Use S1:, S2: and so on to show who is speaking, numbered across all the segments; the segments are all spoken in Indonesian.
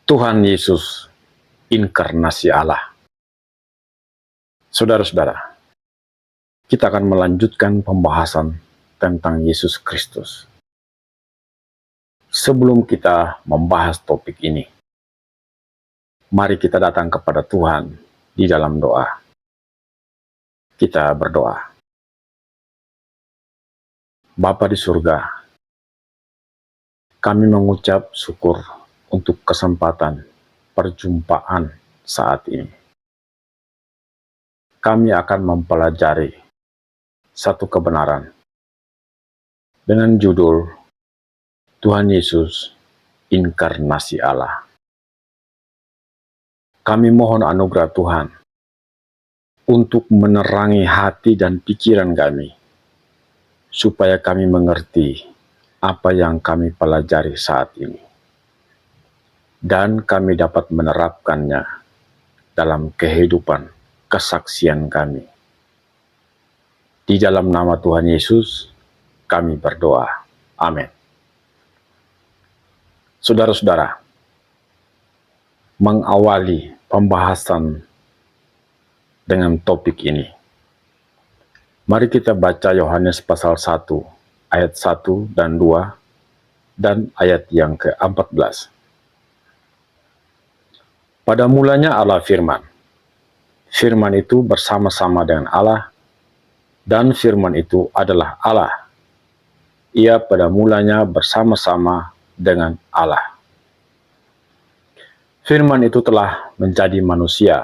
S1: Tuhan Yesus, inkarnasi Allah. Saudara-saudara, kita akan melanjutkan pembahasan tentang Yesus Kristus. Sebelum kita membahas topik ini, mari kita datang kepada Tuhan di dalam doa. Kita berdoa. Bapa di surga, kami mengucap syukur untuk kesempatan perjumpaan saat ini. Kami akan mempelajari satu kebenaran dengan judul Tuhan Yesus, inkarnasi Allah. Kami mohon anugerah Tuhan untuk menerangi hati dan pikiran kami, supaya kami mengerti apa yang kami pelajari saat ini, dan kami dapat menerapkannya dalam kehidupan kesaksian kami. Di dalam nama Tuhan Yesus, kami berdoa. Amin. Saudara-saudara, mengawali pembahasan dengan topik ini, mari kita baca Yohanes pasal 1, ayat 1 dan 2, dan ayat yang ke-14. Pada mulanya Allah firman. Firman itu bersama-sama dengan Allah, dan firman itu adalah Allah. Ia pada mulanya bersama-sama dengan Allah. Firman itu telah menjadi manusia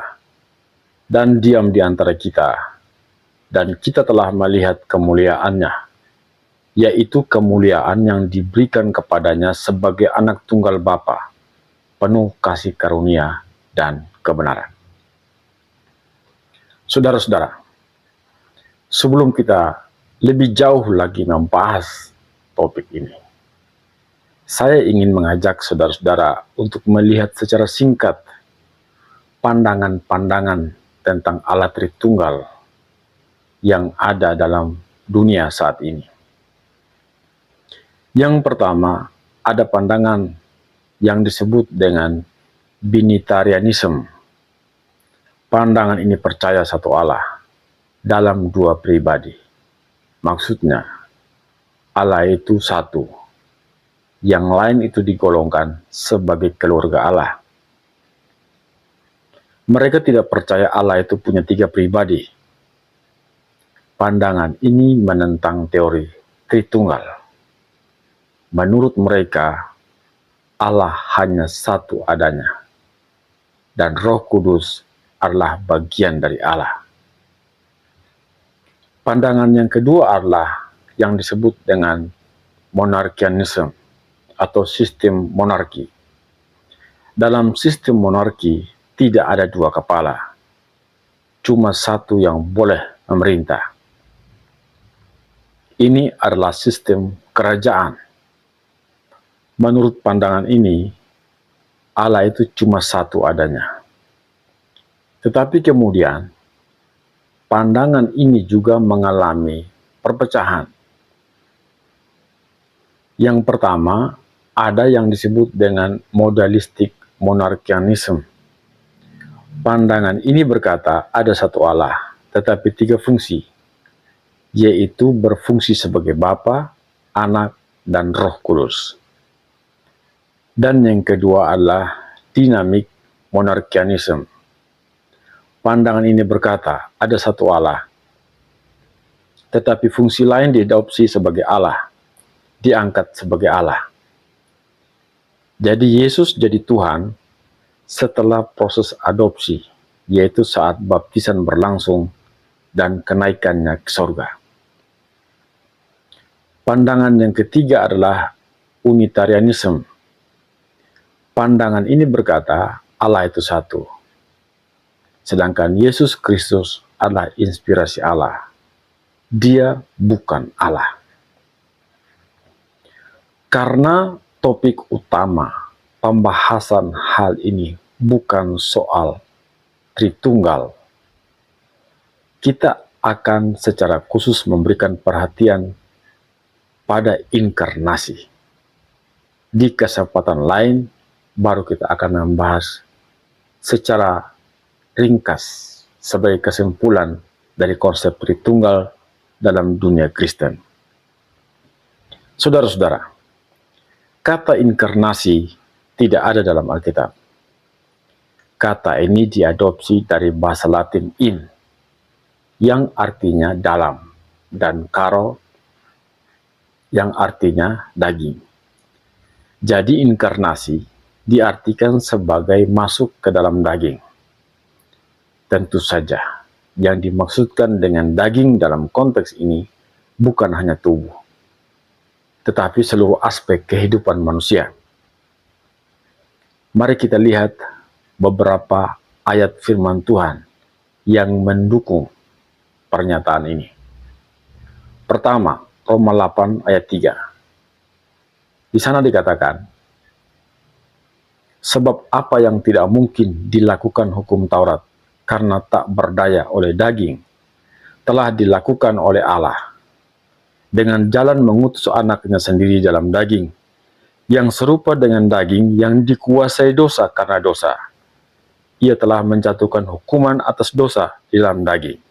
S1: dan diam di antara kita, dan kita telah melihat kemuliaannya, yaitu kemuliaan yang diberikan kepadanya sebagai anak tunggal Bapa, penuh kasih karunia dan kebenaran. Saudara-saudara, sebelum kita lebih jauh lagi membahas topik ini, saya ingin mengajak saudara-saudara untuk melihat secara singkat pandangan-pandangan tentang Allah Tritunggal yang ada dalam dunia saat ini. Yang pertama, ada pandangan yang disebut dengan binitarianisme. Pandangan ini percaya satu Allah dalam dua pribadi. Maksudnya, Allah itu satu, yang lain itu digolongkan sebagai keluarga Allah. Mereka tidak percaya Allah itu punya tiga pribadi. Pandangan ini menentang teori Tritunggal. Menurut mereka, Allah hanya satu adanya, dan Roh Kudus adalah bagian dari Allah. Pandangan yang kedua adalah yang disebut dengan monarkianisme atau sistem monarki. Dalam sistem monarki tidak ada dua kepala, cuma satu yang boleh memerintah. Ini adalah sistem kerajaan. Menurut pandangan ini, Allah itu cuma satu adanya. Tetapi kemudian, pandangan ini juga mengalami perpecahan. Yang pertama, ada yang disebut dengan modalistik monarkianisme. Pandangan ini berkata ada satu Allah, tetapi tiga fungsi, yaitu berfungsi sebagai Bapa, Anak, dan Roh Kudus. Dan yang kedua adalah dinamik monarkianisme. Pandangan ini berkata, ada satu Allah, tetapi fungsi lain diadopsi sebagai Allah, diangkat sebagai Allah. Jadi Yesus jadi Tuhan setelah proses adopsi, yaitu saat baptisan berlangsung dan kenaikannya ke surga. Pandangan yang ketiga adalah unitarianisme. Pandangan ini berkata, Allah itu satu, sedangkan Yesus Kristus adalah inspirasi Allah. Dia bukan Allah. Karena topik utama pembahasan hal ini bukan soal Tritunggal, kita akan secara khusus memberikan perhatian pada inkarnasi. Di kesempatan lain, baru kita akan membahas secara ringkas sebagai kesimpulan dari konsep Tritunggal dalam dunia Kristen. Saudara-saudara, kata inkarnasi tidak ada dalam Alkitab. Kata ini diadopsi dari bahasa Latin in, yang artinya dalam, dan karo, yang artinya daging. Jadi inkarnasi diartikan sebagai masuk ke dalam daging. Tentu saja, yang dimaksudkan dengan daging dalam konteks ini bukan hanya tubuh, tetapi seluruh aspek kehidupan manusia. Mari kita lihat beberapa ayat firman Tuhan yang mendukung pernyataan ini. Pertama, Roma 8 ayat 3. Di sana dikatakan, sebab apa yang tidak mungkin dilakukan hukum Taurat karena tak berdaya oleh daging, telah dilakukan oleh Allah dengan jalan mengutus anaknya sendiri dalam daging, yang serupa dengan daging yang dikuasai dosa karena dosa. Ia telah menjatuhkan hukuman atas dosa di dalam daging.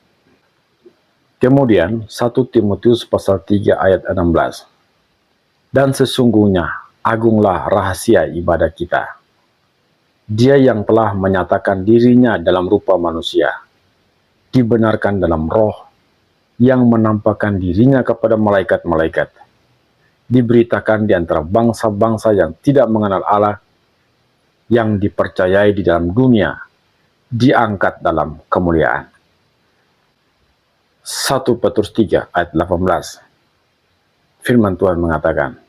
S1: Kemudian 1 Timotius pasal 3 ayat 16. Dan sesungguhnya agunglah rahasia ibadah kita. Dia yang telah menyatakan dirinya dalam rupa manusia, dibenarkan dalam roh, yang menampakkan dirinya kepada malaikat-malaikat, diberitakan di antara bangsa-bangsa yang tidak mengenal Allah, yang dipercayai di dalam dunia, diangkat dalam kemuliaan. 1 Petrus 3 ayat 18. Firman Tuhan mengatakan,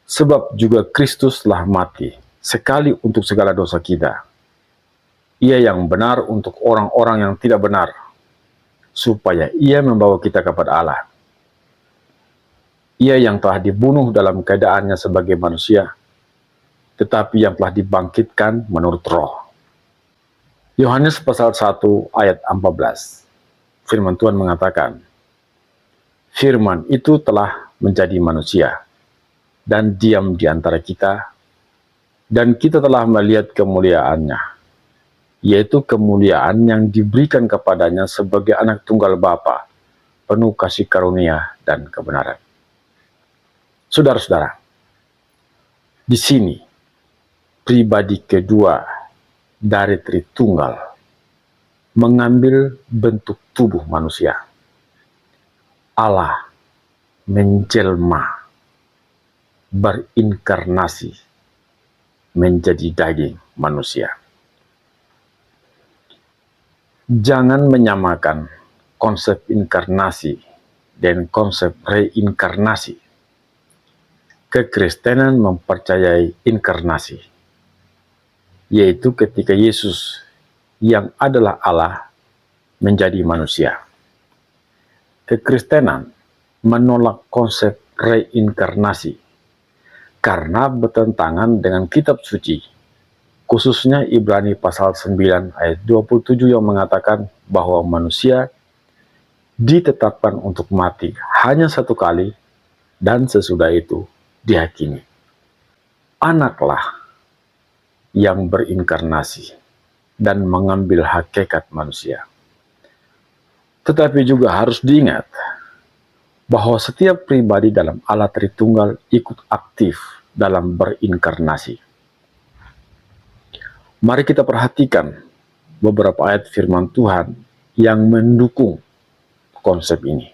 S1: sebab juga Kristus telah mati sekali untuk segala dosa kita. Ia yang benar untuk orang-orang yang tidak benar, supaya ia membawa kita kepada Allah. Ia yang telah dibunuh dalam keadaannya sebagai manusia, tetapi yang telah dibangkitkan menurut roh. Yohanes pasal 1 ayat 14. Firman Tuhan mengatakan, firman itu telah menjadi manusia dan diam di antara kita, dan kita telah melihat kemuliaannya, yaitu kemuliaan yang diberikan kepadanya sebagai anak tunggal Bapa, penuh kasih karunia dan kebenaran. Saudara-saudara, di sini pribadi kedua dari Tritunggal mengambil bentuk tubuh manusia. Allah menjelma, berinkarnasi menjadi daging manusia. Jangan menyamakan konsep inkarnasi dan konsep reinkarnasi. Kekristenan mempercayai inkarnasi, yaitu ketika Yesus yang adalah Allah menjadi manusia. Kekristenan menolak konsep reinkarnasi karena bertentangan dengan kitab suci, khususnya Ibrani pasal 9 ayat 27 yang mengatakan bahwa manusia ditetapkan untuk mati hanya satu kali dan sesudah itu dihakimi. Anaklah yang berinkarnasi dan mengambil hakikat manusia. Tetapi juga harus diingat bahwa setiap pribadi dalam Allah Tritunggal ikut aktif dalam berinkarnasi. Mari kita perhatikan beberapa ayat firman Tuhan yang mendukung konsep ini.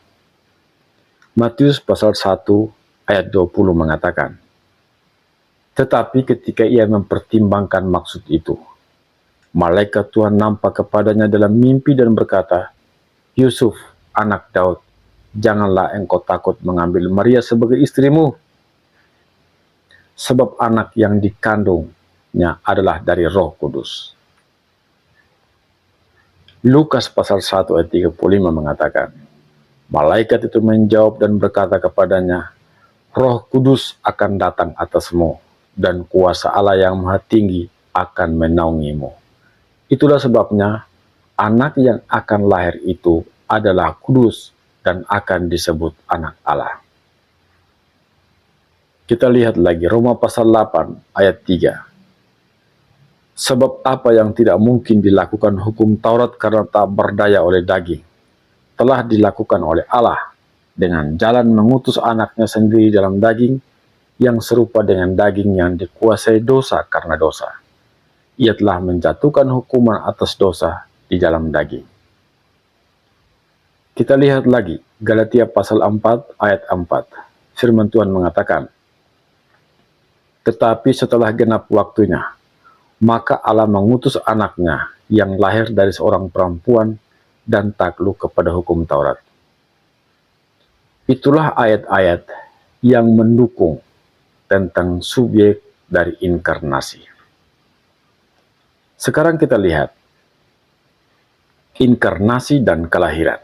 S1: Matius pasal 1 ayat 20 mengatakan, tetapi ketika ia mempertimbangkan maksud itu, malaikat Tuhan nampak kepadanya dalam mimpi dan berkata, Yusuf, anak Daud, janganlah engkau takut mengambil Maria sebagai istrimu, sebab anak yang dikandungnya adalah dari Roh Kudus. Lukas pasal 1 ayat 35 mengatakan, malaikat itu menjawab dan berkata kepadanya, Roh Kudus akan datang atasmu, dan kuasa Allah yang Maha Tinggi akan menaungimu. Itulah sebabnya anak yang akan lahir itu adalah kudus dan akan disebut anak Allah. Kita lihat lagi Roma pasal 8 ayat 3. Sebab apa yang tidak mungkin dilakukan hukum Taurat karena tak berdaya oleh daging, telah dilakukan oleh Allah dengan jalan mengutus anaknya sendiri dalam daging yang serupa dengan daging yang dikuasai dosa karena dosa. Ia telah menjatuhkan hukuman atas dosa di dalam daging. Kita lihat lagi Galatia pasal 4 ayat 4. Firman Tuhan mengatakan, "Tetapi setelah genap waktunya, maka Allah mengutus anaknya yang lahir dari seorang perempuan dan takluk kepada hukum Taurat." Itulah ayat-ayat yang mendukung tentang subjek dari inkarnasi. Sekarang kita lihat inkarnasi dan kelahiran.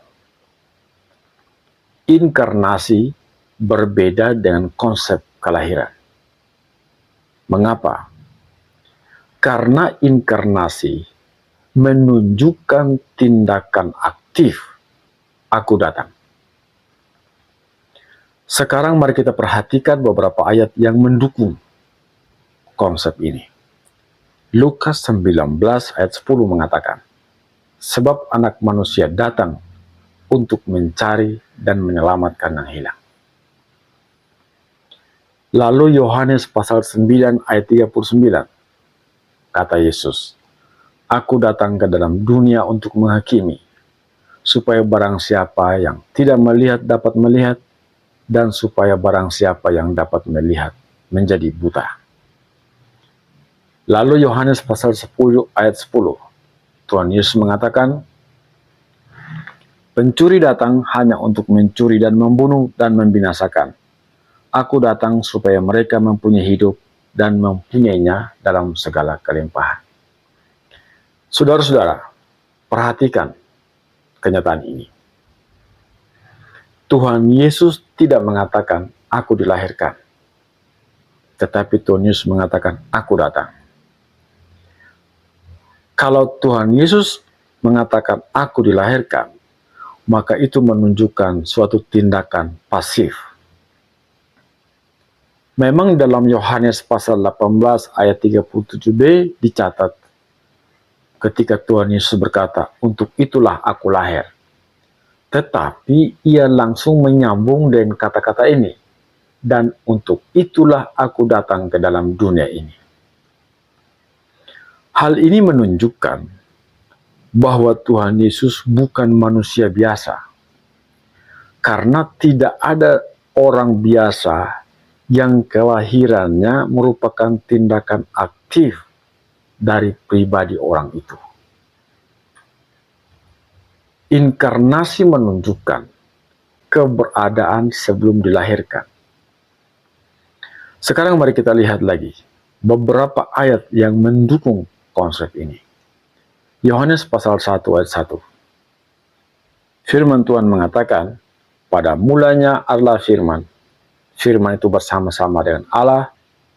S1: Inkarnasi berbeda dengan konsep kelahiran. Mengapa? Karena inkarnasi menunjukkan tindakan aktif, aku datang. Sekarang mari kita perhatikan beberapa ayat yang mendukung konsep ini. Lukas 19 ayat 10 mengatakan, "Sebab anak manusia datang untuk mencari dan menyelamatkan yang hilang." Lalu Yohanes pasal 9 ayat 39, kata Yesus, "Aku datang ke dalam dunia untuk menghakimi, supaya barang siapa yang tidak melihat dapat melihat, dan supaya barang siapa yang dapat melihat menjadi buta." Lalu Yohanes pasal 10 ayat 10, Tuhan Yesus mengatakan, "Pencuri datang hanya untuk mencuri dan membunuh dan membinasakan. Aku datang supaya mereka mempunyai hidup dan mempunyainya dalam segala kelimpahan." Saudara-saudara, perhatikan kenyataan ini. Tuhan Yesus tidak mengatakan, "Aku dilahirkan." Tetapi Tuhan Yesus mengatakan, "Aku datang." Kalau Tuhan Yesus mengatakan, "Aku dilahirkan," maka itu menunjukkan suatu tindakan pasif. Memang dalam Yohanes pasal 18 ayat 37b dicatat ketika Tuhan Yesus berkata, "Untuk itulah aku lahir." Tetapi ia langsung menyambung dengan kata-kata ini, "Dan untuk itulah aku datang ke dalam dunia ini." Hal ini menunjukkan bahwa Tuhan Yesus bukan manusia biasa. Karena tidak ada orang biasa yang kelahirannya merupakan tindakan aktif dari pribadi orang itu. Inkarnasi menunjukkan keberadaan sebelum dilahirkan. Sekarang mari kita lihat lagi beberapa ayat yang mendukung konsep ini. Yohanes pasal 1 ayat 1. Firman Tuhan mengatakan, "Pada mulanya adalah firman. Firman itu bersama-sama dengan Allah,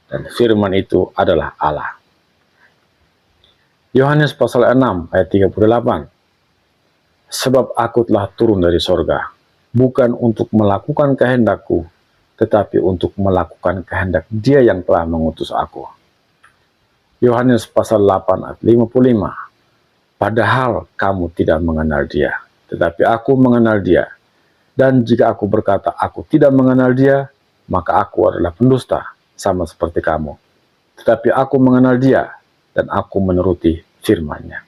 S1: dan firman itu adalah Allah." Yohanes pasal 6 ayat 38. "Sebab aku telah turun dari sorga, bukan untuk melakukan kehendakku, tetapi untuk melakukan kehendak Dia yang telah mengutus aku." Yohanes pasal 8 ayat 55. "Padahal kamu tidak mengenal Dia, tetapi aku mengenal Dia. Dan jika aku berkata aku tidak mengenal Dia, maka aku adalah pendusta, sama seperti kamu. Tetapi aku mengenal Dia, dan aku menuruti firman-Nya."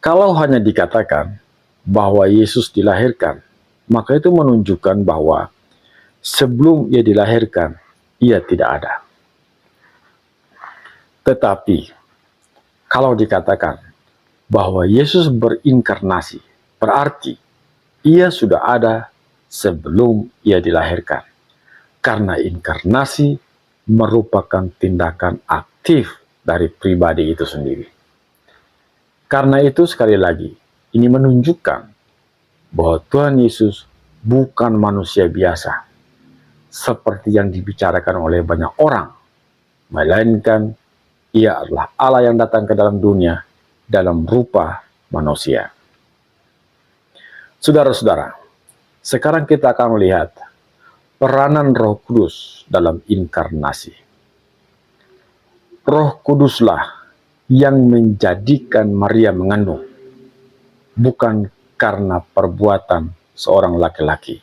S1: Kalau hanya dikatakan bahwa Yesus dilahirkan, maka itu menunjukkan bahwa sebelum Ia dilahirkan, Ia tidak ada. Tetapi kalau dikatakan bahwa Yesus berinkarnasi, berarti Ia sudah ada sebelum Ia dilahirkan. Karena inkarnasi merupakan tindakan aktif dari pribadi itu sendiri. Karena itu sekali lagi, ini menunjukkan bahwa Tuhan Yesus bukan manusia biasa, seperti yang dibicarakan oleh banyak orang, melainkan Ia adalah Allah yang datang ke dalam dunia dalam rupa manusia. Saudara-saudara, sekarang kita akan melihat peranan Roh Kudus dalam inkarnasi. Roh Kuduslah yang menjadikan Maria mengandung, bukan karena perbuatan seorang laki-laki.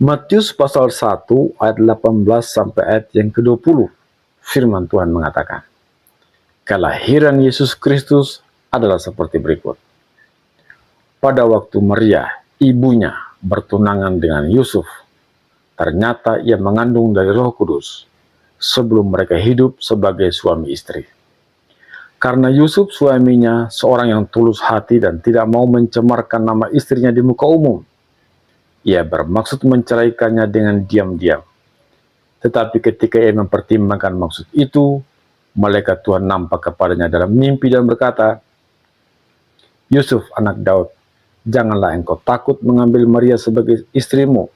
S1: Matius pasal 1 ayat 18 sampai ayat yang ke-20, firman Tuhan mengatakan, kelahiran Yesus Kristus adalah seperti berikut. Pada waktu Maria, ibunya, bertunangan dengan Yusuf, ternyata ia mengandung dari Roh Kudus sebelum mereka hidup sebagai suami istri. Karena Yusuf suaminya seorang yang tulus hati dan tidak mau mencemarkan nama istrinya di muka umum, ia bermaksud menceraikannya dengan diam-diam. Tetapi ketika ia mempertimbangkan maksud itu, malaikat Tuhan nampak kepadanya dalam mimpi dan berkata, Yusuf anak Daud, janganlah engkau takut mengambil Maria sebagai istrimu,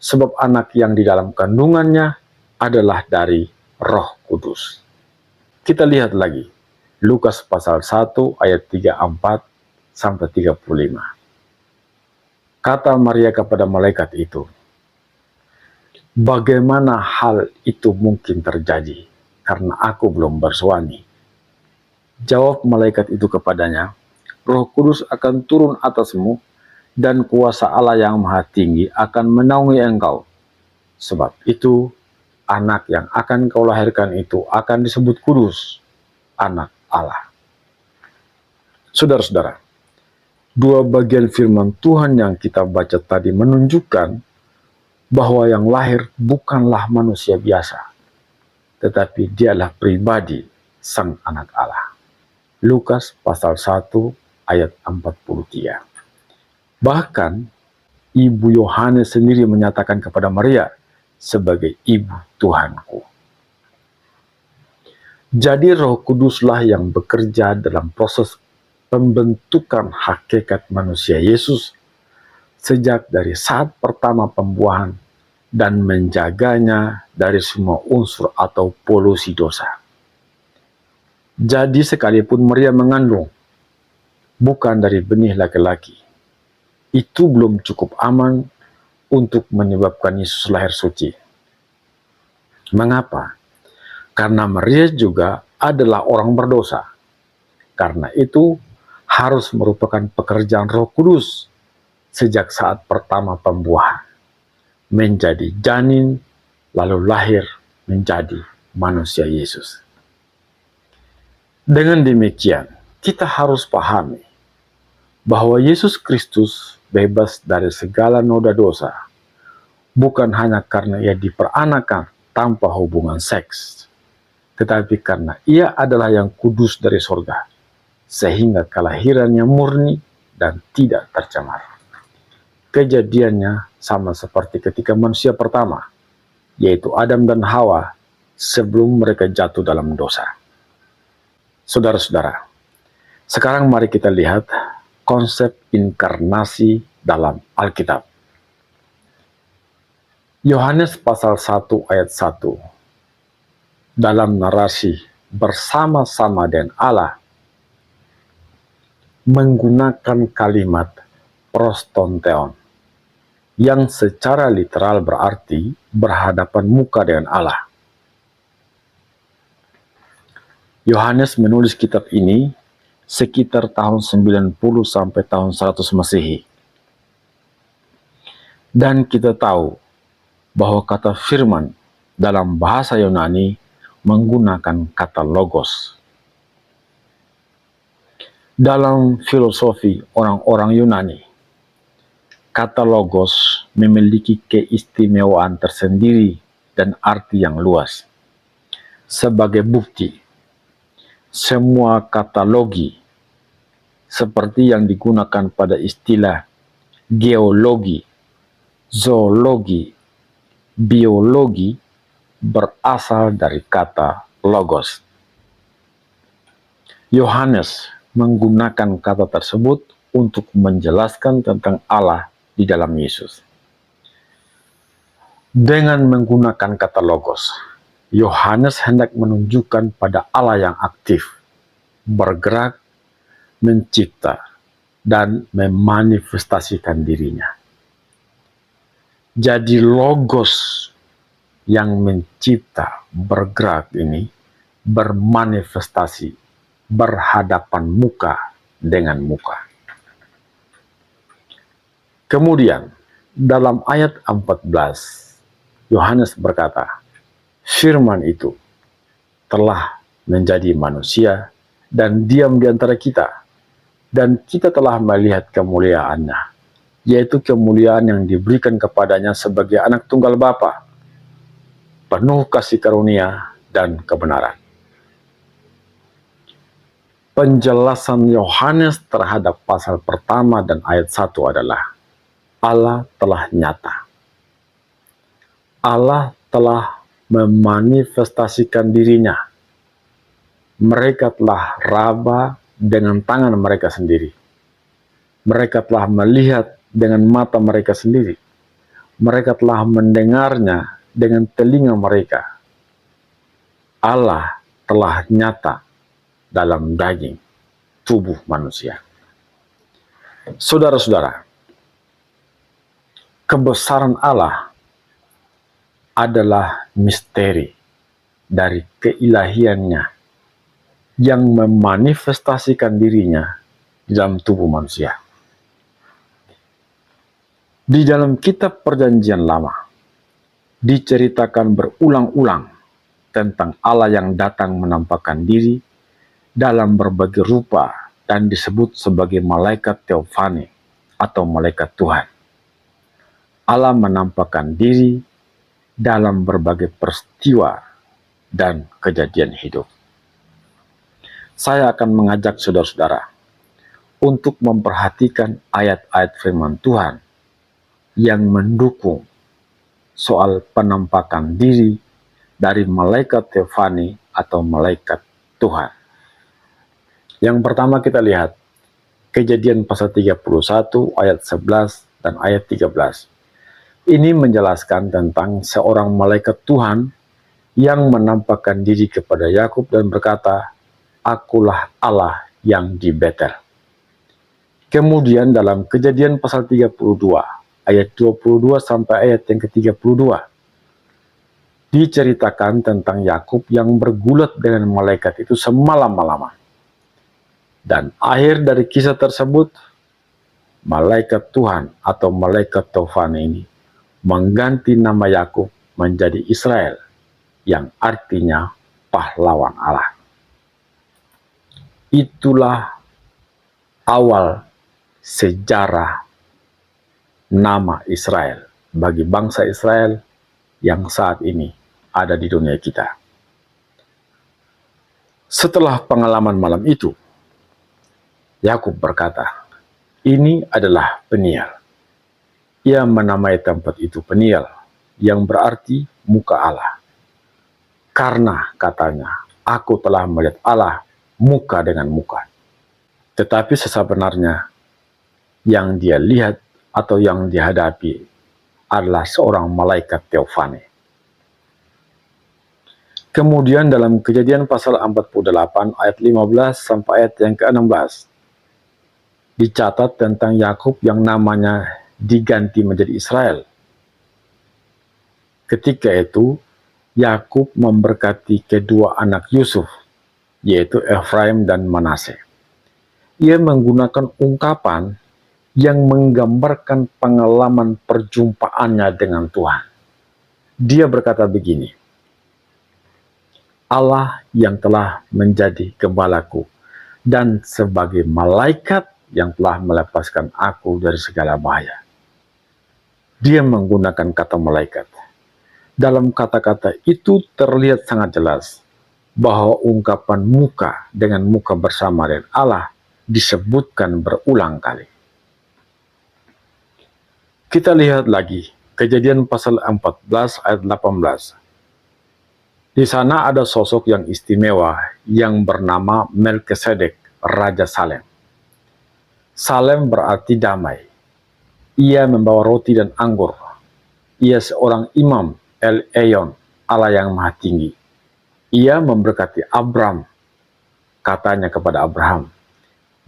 S1: sebab anak yang di dalam kandungannya adalah dari Roh Kudus. Kita lihat lagi, Lukas pasal 1 ayat 34 sampai 35. Kata Maria kepada malaikat itu, bagaimana hal itu mungkin terjadi, karena aku belum bersuami? Jawab malaikat itu kepadanya, Roh Kudus akan turun atasmu, dan kuasa Allah yang Maha Tinggi akan menaungi engkau. Sebab itu, anak yang akan kau lahirkan itu akan disebut kudus, anak Allah. Saudara-saudara, dua bagian firman Tuhan yang kita baca tadi menunjukkan bahwa yang lahir bukanlah manusia biasa, tetapi dialah pribadi sang anak Allah. Lukas pasal 1 ayat 43. Bahkan, Ibu Yohanes sendiri menyatakan kepada Maria sebagai ibu Tuhanku. Jadi Roh Kuduslah yang bekerja dalam proses pembentukan hakikat manusia Yesus sejak dari saat pertama pembuahan dan menjaganya dari semua unsur atau polusi dosa. Jadi sekalipun Maria mengandung bukan dari benih laki-laki, itu belum cukup aman untuk menyebabkan Yesus lahir suci. Mengapa? Karena Maria juga adalah orang berdosa. Karena itu harus merupakan pekerjaan Roh Kudus sejak saat pertama pembuahan, menjadi janin, lalu lahir menjadi manusia Yesus. Dengan demikian, kita harus pahami bahwa Yesus Kristus bebas dari segala noda dosa, bukan hanya karena ia diperanakan tanpa hubungan seks, tetapi karena ia adalah yang kudus dari sorga, sehingga kelahirannya murni dan tidak tercemar. Kejadiannya sama seperti ketika manusia pertama, yaitu Adam dan Hawa, sebelum mereka jatuh dalam dosa. Saudara-saudara, sekarang mari kita lihat konsep inkarnasi dalam Alkitab. Yohanes pasal 1 ayat 1. Dalam narasi bersama-sama dengan Allah menggunakan kalimat prostonteon yang secara literal berarti berhadapan muka dengan Allah. Yohanes menulis kitab ini sekitar tahun 90 sampai tahun 100 Masehi. Dan kita tahu bahwa kata firman dalam bahasa Yunani menggunakan kata logos. Dalam filosofi orang-orang Yunani, kata logos memiliki keistimewaan tersendiri dan arti yang luas. Sebagai bukti, semua kata logi seperti yang digunakan pada istilah geologi, zoologi, biologi berasal dari kata logos. Yohanes menggunakan kata tersebut untuk menjelaskan tentang Allah di dalam Yesus. Dengan menggunakan kata logos, Yohanes hendak menunjukkan pada Allah yang aktif, bergerak, mencipta, dan memanifestasikan dirinya. Jadi logos yang mencipta, bergerak ini bermanifestasi berhadapan muka dengan muka. Kemudian dalam ayat 14 Yohanes berkata, firman itu telah menjadi manusia dan diam di antara kita, dan kita telah melihat kemuliaannya, yaitu kemuliaan yang diberikan kepadanya sebagai anak tunggal Bapa, penuh kasih karunia dan kebenaran. Penjelasan Yohanes terhadap pasal pertama dan ayat 1 adalah Allah telah nyata. Allah telah memanifestasikan dirinya. Mereka telah raba dengan tangan mereka sendiri. Mereka telah melihat dengan mata mereka sendiri. Mereka telah mendengarnya dengan telinga mereka. Allah telah nyata dalam daging tubuh manusia. Saudara-saudara, kebesaran Allah adalah misteri dari keilahiannya yang memanifestasikan dirinya di dalam tubuh manusia. Di dalam kitab Perjanjian Lama diceritakan berulang-ulang tentang Allah yang datang menampakkan diri dalam berbagai rupa dan disebut sebagai malaikat teofani atau malaikat Tuhan. Allah menampakkan diri dalam berbagai peristiwa dan kejadian hidup. Saya akan mengajak saudara-saudara untuk memperhatikan ayat-ayat firman Tuhan yang mendukung soal penampakan diri dari malaikat teofani atau malaikat Tuhan. Yang pertama kita lihat Kejadian pasal 31 ayat 11 dan ayat 13. Ini menjelaskan tentang seorang malaikat Tuhan yang menampakkan diri kepada Yakub dan berkata, "Akulah Allah yang di Betel." Kemudian dalam Kejadian pasal 32 ayat 22 sampai ayat yang ke-32 diceritakan tentang Yakub yang bergulat dengan malaikat itu semalam-malaman. Dan akhir dari kisah tersebut, malaikat Tuhan atau malaikat teofani ini mengganti nama Yakub menjadi Israel, yang artinya pahlawan Allah. Itulah awal sejarah nama Israel bagi bangsa Israel yang saat ini ada di dunia kita. Setelah pengalaman malam itu, Yakub berkata, "Ini adalah Peniel." Ia menamai tempat itu Peniel, yang berarti muka Allah. Karena katanya, "Aku telah melihat Allah muka dengan muka." Tetapi sebenarnya yang dia lihat atau yang dihadapi adalah seorang malaikat teofani. Kemudian dalam Kejadian pasal 48 ayat 15 sampai ayat yang ke-16 dicatat tentang Yakub yang namanya diganti menjadi Israel. Ketika itu Yakub memberkati kedua anak Yusuf, yaitu Efraim dan Manase. Ia menggunakan ungkapan yang menggambarkan pengalaman perjumpaannya dengan Tuhan. Dia berkata begini, "Allah yang telah menjadi gembalaku dan sebagai malaikat yang telah melepaskan aku dari segala bahaya." Dia menggunakan kata malaikat. Dalam kata-kata itu terlihat sangat jelas bahwa ungkapan muka dengan muka bersama dengan Allah disebutkan berulang kali. Kita lihat lagi Kejadian pasal 14 ayat 18. Di sana ada sosok yang istimewa yang bernama Melkisedek, Raja Salem. Salem berarti damai. Ia membawa roti dan anggur. Ia seorang imam El Elyon, Allah yang Maha Tinggi. Ia memberkati Abram. Katanya kepada Abraham,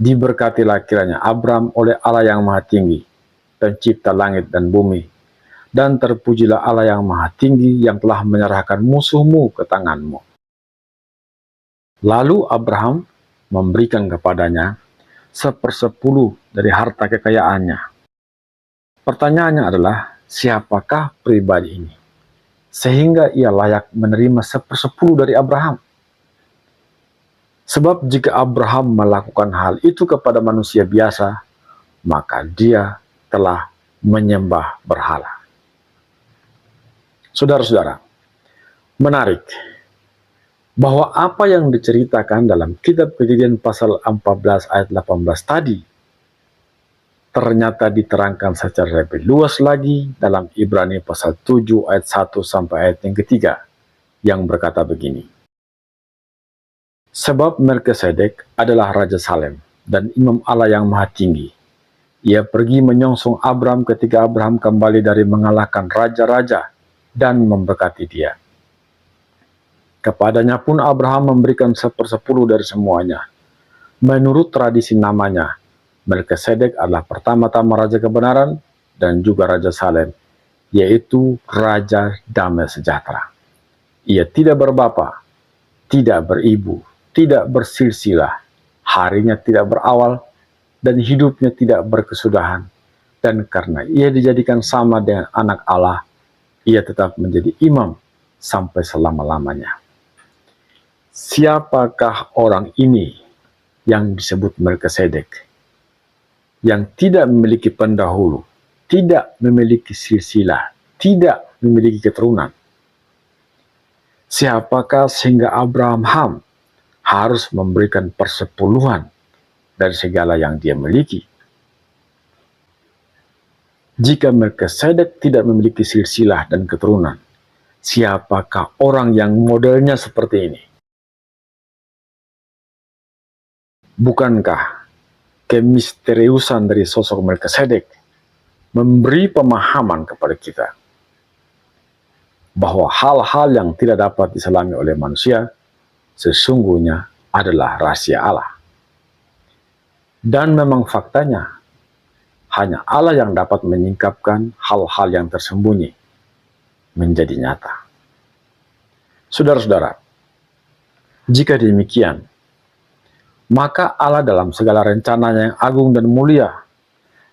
S1: "Diberkatilah kiranya Abram oleh Allah yang Maha Tinggi, pencipta langit dan bumi. dan terpujilah Allah yang Maha Tinggi yang telah menyerahkan musuhmu ke tanganmu. Lalu Abraham memberikan kepadanya 1/10 dari harta kekayaannya. Pertanyaannya adalah, siapakah pribadi ini sehingga ia layak menerima 1/10 dari Abraham? Sebab jika Abraham melakukan hal itu kepada manusia biasa, maka dia telah menyembah berhala. Saudara-saudara, menarik bahwa apa yang diceritakan dalam kitab Kejadian pasal 14 ayat 18 tadi ternyata diterangkan secara lebih luas lagi dalam Ibrani pasal 7 ayat 1 sampai ayat yang ketiga yang berkata begini. Sebab Melkisedek adalah Raja Salem dan Imam Allah yang Maha Tinggi. Ia pergi menyongsong Abraham ketika Abraham kembali dari mengalahkan raja-raja dan memberkati dia. Kepadanya pun Abraham memberikan 1/10 dari semuanya. Menurut tradisi namanya, Melkisedek adalah pertama-tama Raja Kebenaran dan juga Raja Salem, yaitu Raja Damai Sejahtera. Ia tidak berbapa, tidak beribu, tidak bersilsilah, harinya tidak berawal, dan hidupnya tidak berkesudahan. Dan karena ia dijadikan sama dengan anak Allah, ia tetap menjadi imam sampai selama-lamanya. Siapakah orang ini yang disebut Melkisedek? Yang tidak memiliki pendahulu, tidak memiliki silsilah, tidak memiliki keturunan. Siapakah sehingga Abraham harus memberikan 1/10 dari segala yang dia miliki? Jika Melkisedek tidak memiliki silsilah dan keturunan, siapakah orang yang modelnya seperti ini? Bukankah kemisteriusan dari sosok Melkisedek memberi pemahaman kepada kita bahwa hal-hal yang tidak dapat diselami oleh manusia sesungguhnya adalah rahasia Allah. Dan memang faktanya, hanya Allah yang dapat menyingkapkan hal-hal yang tersembunyi menjadi nyata. Saudara-saudara, jika demikian, maka Allah dalam segala rencananya yang agung dan mulia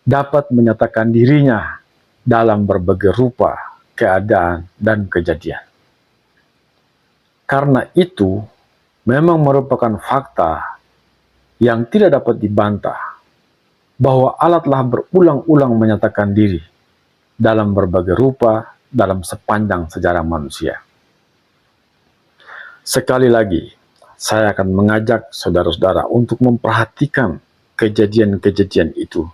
S1: dapat menyatakan dirinya dalam berbagai rupa, keadaan, dan kejadian. Karena itu, memang merupakan fakta yang tidak dapat dibantah bahwa Allah telah berulang-ulang menyatakan diri dalam berbagai rupa dalam sepanjang sejarah manusia. Sekali lagi, saya akan mengajak saudara-saudara untuk memperhatikan kejadian-kejadian itu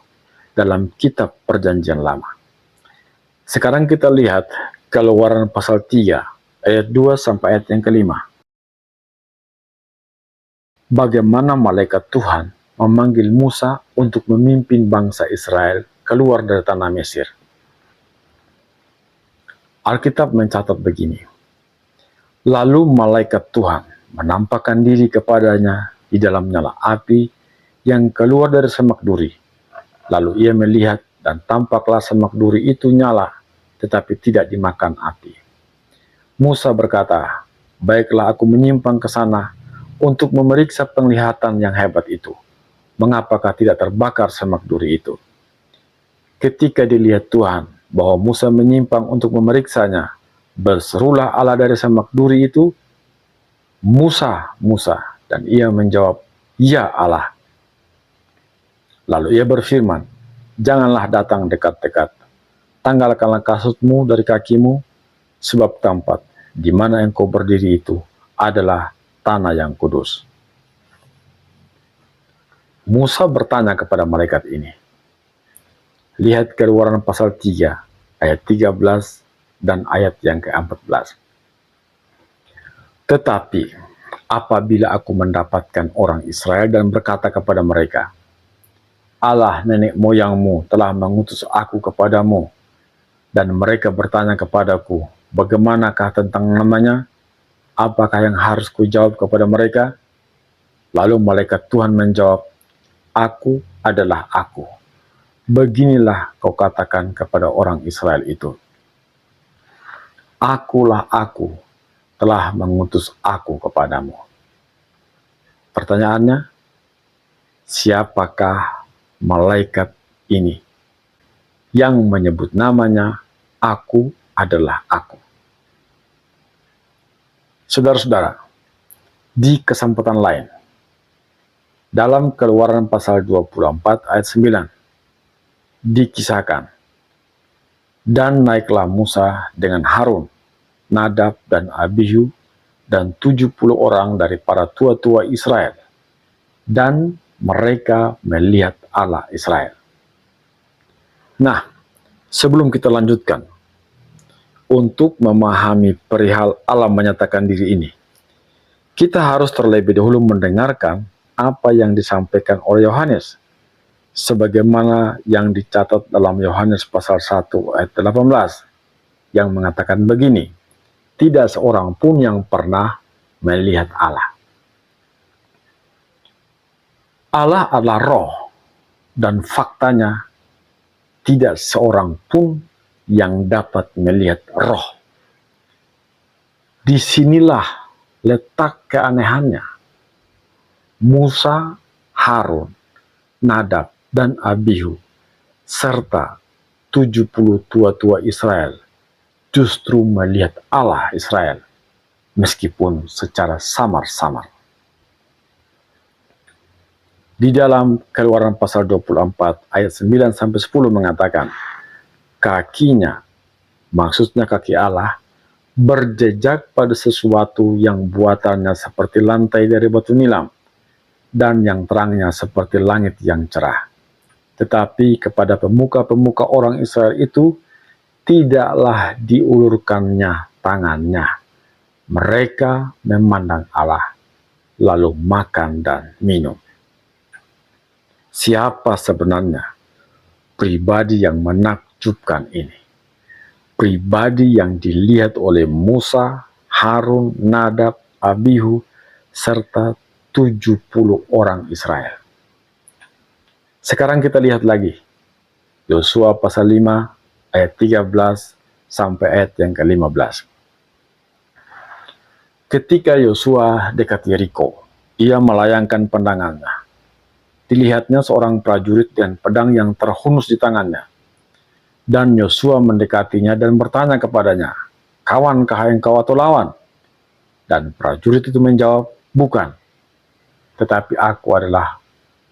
S1: dalam kitab Perjanjian Lama. Sekarang kita lihat Keluaran pasal 3 ayat 2 sampai ayat yang kelima. Bagaimana malaikat Tuhan memanggil Musa untuk memimpin bangsa Israel keluar dari tanah Mesir. Alkitab mencatat begini. Lalu malaikat Tuhan menampakkan diri kepadanya di dalam nyala api yang keluar dari semak duri. Lalu ia melihat dan tampaklah semak duri itu nyala, tetapi tidak dimakan api. Musa berkata, baiklah aku menyimpang ke sana untuk memeriksa penglihatan yang hebat itu. Mengapakah tidak terbakar semak duri itu? Ketika dilihat Tuhan bahwa Musa menyimpang untuk memeriksanya, berserulah Allah dari semak duri itu, Musa, Musa, dan ia menjawab, ya Allah. Lalu ia berfirman, janganlah datang dekat-dekat, tanggalkanlah kasutmu dari kakimu, sebab tempat di mana engkau berdiri itu adalah tanah yang kudus. Musa bertanya kepada malaikat ini. Lihat Keluaran pasal 3, ayat 13 dan ayat yang ke-14. Tetapi, apabila aku mendapatkan orang Israel dan berkata kepada mereka, Allah nenek moyangmu telah mengutus aku kepadamu, dan mereka bertanya kepadaku, bagaimanakah tentang namanya? Apakah yang harus kujawab kepada mereka? Lalu malaikat Tuhan menjawab, aku adalah aku. Beginilah kau katakan kepada orang Israel itu. Akulah aku telah mengutus aku kepadamu. Pertanyaannya, siapakah malaikat ini yang menyebut namanya aku adalah aku? Saudara-saudara, di kesempatan lain, dalam Keluaran pasal 24 ayat 9, dikisahkan, dan naiklah Musa dengan Harun, Nadab dan Abihu, dan 70 orang dari para tua-tua Israel, dan mereka melihat Allah Israel. Nah, sebelum kita lanjutkan, untuk memahami perihal Allah menyatakan diri ini, kita harus terlebih dahulu mendengarkan apa yang disampaikan oleh Yohanes, sebagaimana yang dicatat dalam Yohanes pasal 1 ayat 18, yang mengatakan begini, tidak seorang pun yang pernah melihat Allah. Allah adalah roh, dan faktanya tidak seorang pun yang dapat melihat roh. Disinilah letak keanehannya. Musa, Harun, Nadab, dan Abihu, serta 70 tua-tua Israel justru melihat Allah Israel, meskipun secara samar-samar. Di dalam Keluaran pasal 24 ayat 9-10 mengatakan, kakinya, maksudnya kaki Allah, berjejak pada sesuatu yang buatannya seperti lantai dari batu nilam, dan yang terangnya seperti langit yang cerah. Tetapi kepada pemuka-pemuka orang Israel itu, tidaklah diulurkannya tangannya. Mereka memandang Allah, lalu makan dan minum. Siapa sebenarnya pribadi yang menakjubkan ini? Pribadi yang dilihat oleh Musa, Harun, Nadab, Abihu, serta 70 orang Israel. Sekarang kita lihat lagi Yosua pasal 5 ayat 13 sampai ayat yang ke-15. Ketika Yosua dekat Yeriko, ia melayangkan pandangannya. Dilihatnya seorang prajurit dan pedang yang terhunus di tangannya. Dan Yosua mendekatinya dan bertanya kepadanya, kawankah engkau atau lawan? Dan prajurit itu menjawab, bukan. Tetapi aku adalah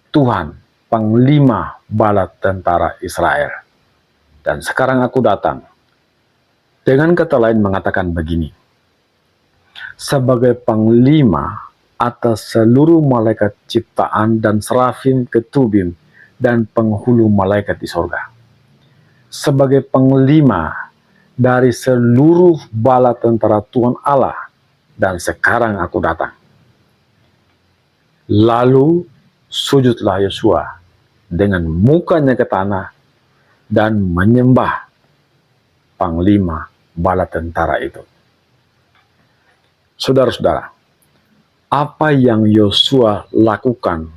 S1: Tuhan, panglima bala tentara Israel. Dan sekarang aku datang. Dengan kata lain mengatakan begini, sebagai panglima atas seluruh malaikat ciptaan dan serafim, ketubim, dan penghulu malaikat di sorga. Sebagai panglima dari seluruh bala tentara Tuhan Allah, dan sekarang aku datang. Lalu sujudlah Yosua dengan mukanya ke tanah dan menyembah panglima bala tentara itu. Saudara-saudara, apa yang Yosua lakukan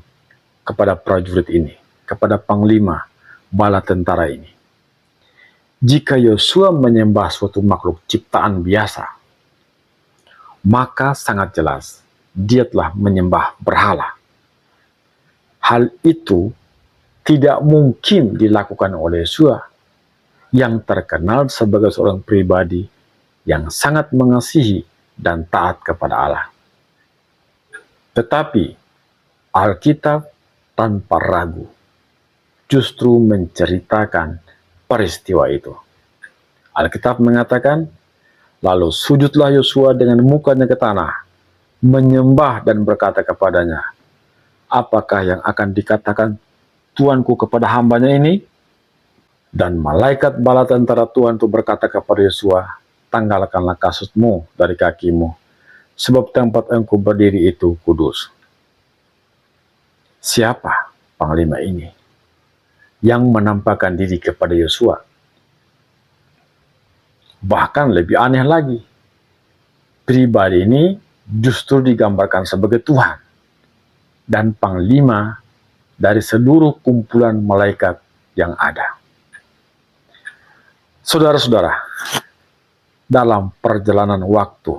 S1: kepada prajurit ini, kepada panglima bala tentara ini? Jika Yosua menyembah suatu makhluk ciptaan biasa, maka sangat jelas dia telah menyembah berhala. Hal itu tidak mungkin dilakukan oleh Yosua yang terkenal sebagai seorang pribadi yang sangat mengasihi dan taat kepada Allah. Tetapi Alkitab tanpa ragu justru menceritakan peristiwa itu. Alkitab mengatakan, lalu sujudlah Yosua dengan mukanya ke tanah, menyembah dan berkata kepadanya, apakah yang akan dikatakan Tuanku kepada hambanya ini? Dan malaikat bala tentara Tuhan itu berkata kepada Yosua, tanggalkanlah kasutmu dari kakimu, sebab tempat engkau berdiri itu kudus. Siapa panglima ini yang menampakkan diri kepada Yosua? Bahkan lebih aneh lagi, pribadi ini justru digambarkan sebagai Tuhan dan panglima dari seluruh kumpulan malaikat yang ada. Saudara-saudara, dalam perjalanan waktu.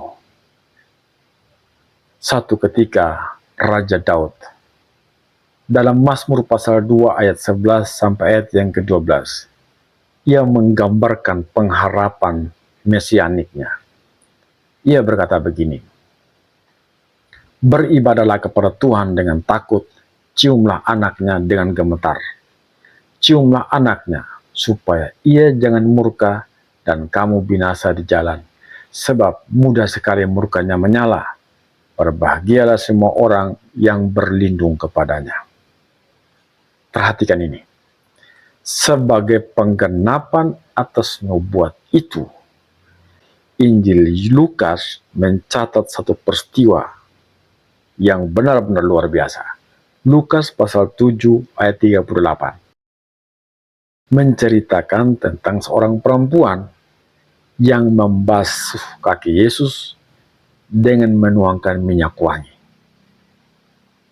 S1: Satu ketika Raja Daud dalam Mazmur pasal 2 ayat 11 sampai ayat yang ke-12, ia menggambarkan pengharapan mesianiknya. Ia berkata begini, "Beribadahlah kepada Tuhan dengan takut, ciumlah anaknya dengan gemetar. Ciumlah anaknya, supaya ia jangan murka dan kamu binasa di jalan, sebab mudah sekali murkanya menyala. Berbahagialah semua orang yang berlindung kepadanya." Perhatikan ini. Sebagai penggenapan atas nubuat itu, Injil Lukas mencatat satu peristiwa yang benar-benar luar biasa. Lukas pasal 7 ayat 38 menceritakan tentang seorang perempuan yang membasuh kaki Yesus dengan menuangkan minyak wangi.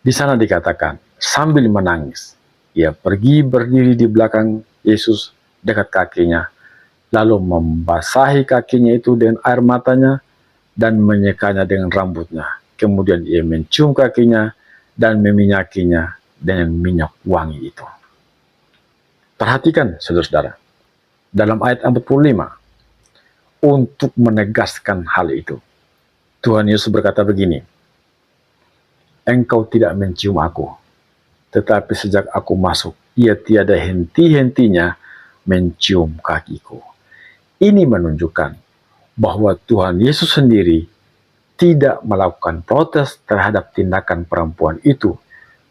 S1: Di sana dikatakan, sambil menangis, ia pergi berdiri di belakang Yesus dekat kakinya, lalu membasahi kakinya itu dengan air matanya dan menyekanya dengan rambutnya. Kemudian ia mencium kakinya dan meminyakinya dengan minyak wangi itu. Perhatikan saudara-saudara, dalam ayat 45, untuk menegaskan hal itu, Tuhan Yesus berkata begini, "Engkau tidak mencium aku, tetapi sejak aku masuk, ia tiada henti-hentinya mencium kakiku." Ini menunjukkan bahwa Tuhan Yesus sendiri tidak melakukan protes terhadap tindakan perempuan itu.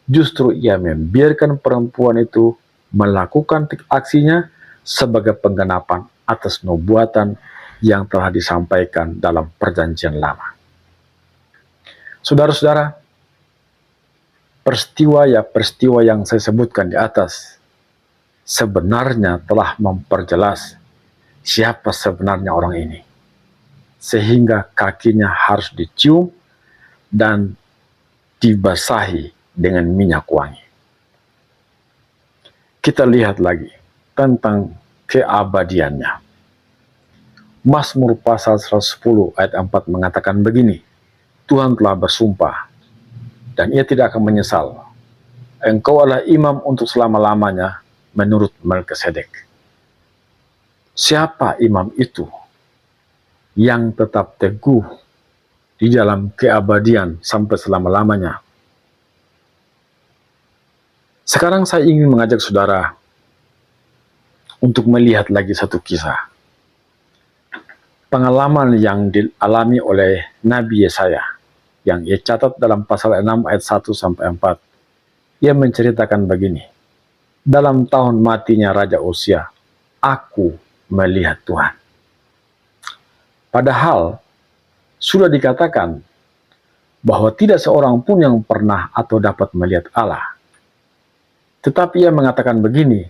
S1: Justru ia membiarkan perempuan itu melakukan aksinya sebagai penggenapan atas nubuatan yang telah disampaikan dalam perjanjian lama. Saudara-saudara, peristiwa yang saya sebutkan di atas sebenarnya telah memperjelas siapa sebenarnya orang ini, sehingga kakinya harus dicium dan dibasahi dengan minyak wangi. Kita lihat lagi tentang keabadiannya. Mazmur pasal 110 ayat 4 mengatakan begini, "Tuhan telah bersumpah, dan ia tidak akan menyesal. Engkau adalah imam untuk selama-lamanya menurut Melkisedek." Siapa imam itu yang tetap teguh di dalam keabadian sampai selama-lamanya? Sekarang saya ingin mengajak saudara untuk melihat lagi satu kisah. Pengalaman yang dialami oleh Nabi Yesaya yang ia catat dalam pasal 6 ayat 1 sampai 4. Ia menceritakan begini, "Dalam tahun matinya Raja Uzia, aku melihat Tuhan." Padahal sudah dikatakan bahwa tidak seorang pun yang pernah atau dapat melihat Allah. Tetapi ia mengatakan begini,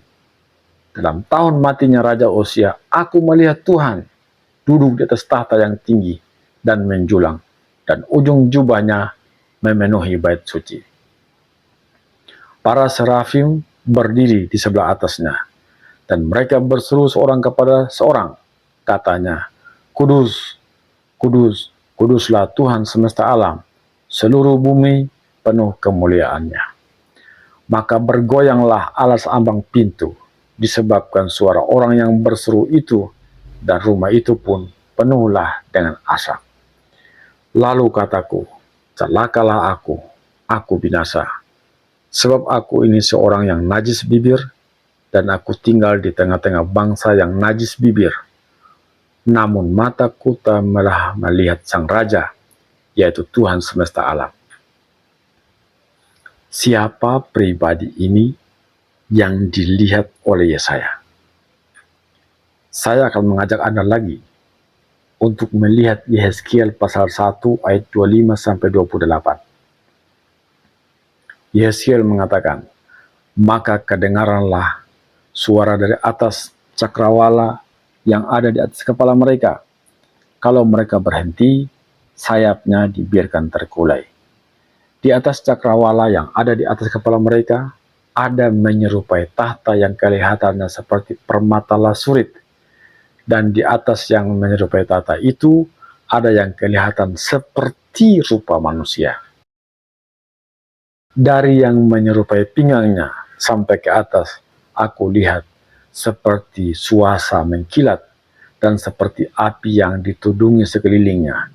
S1: "Dalam tahun matinya Raja Uzia, aku melihat Tuhan duduk di atas tahta yang tinggi dan menjulang, dan ujung jubahnya memenuhi bait suci. Para serafim berdiri di sebelah atasnya, dan mereka berseru seorang kepada seorang, katanya, 'Kudus, kudus, kuduslah Tuhan semesta alam, seluruh bumi penuh kemuliaannya.' Maka bergoyanglah alas ambang pintu, disebabkan suara orang yang berseru itu, dan rumah itu pun penuhlah dengan asap. Lalu kataku, celakalah aku binasa, sebab aku ini seorang yang najis bibir, dan aku tinggal di tengah-tengah bangsa yang najis bibir. Namun mataku telah melihat Sang Raja, yaitu Tuhan semesta alam." Siapa pribadi ini yang dilihat oleh Yesaya? Saya akan mengajak Anda lagi untuk melihat Yehezkiel pasal 1 ayat 25 sampai 28. Yehezkiel mengatakan, "Maka kedengaranlah suara dari atas cakrawala yang ada di atas kepala mereka. Kalau mereka berhenti, sayapnya dibiarkan terkulai. Di atas cakrawala yang ada di atas kepala mereka, ada menyerupai tahta yang kelihatannya seperti permata lasurit, Dan di atas yang menyerupai tahta itu ada yang kelihatan seperti rupa manusia. Dari yang menyerupai pinggangnya sampai ke atas, aku lihat seperti suasa mengkilat dan seperti api yang ditudungi sekelilingnya.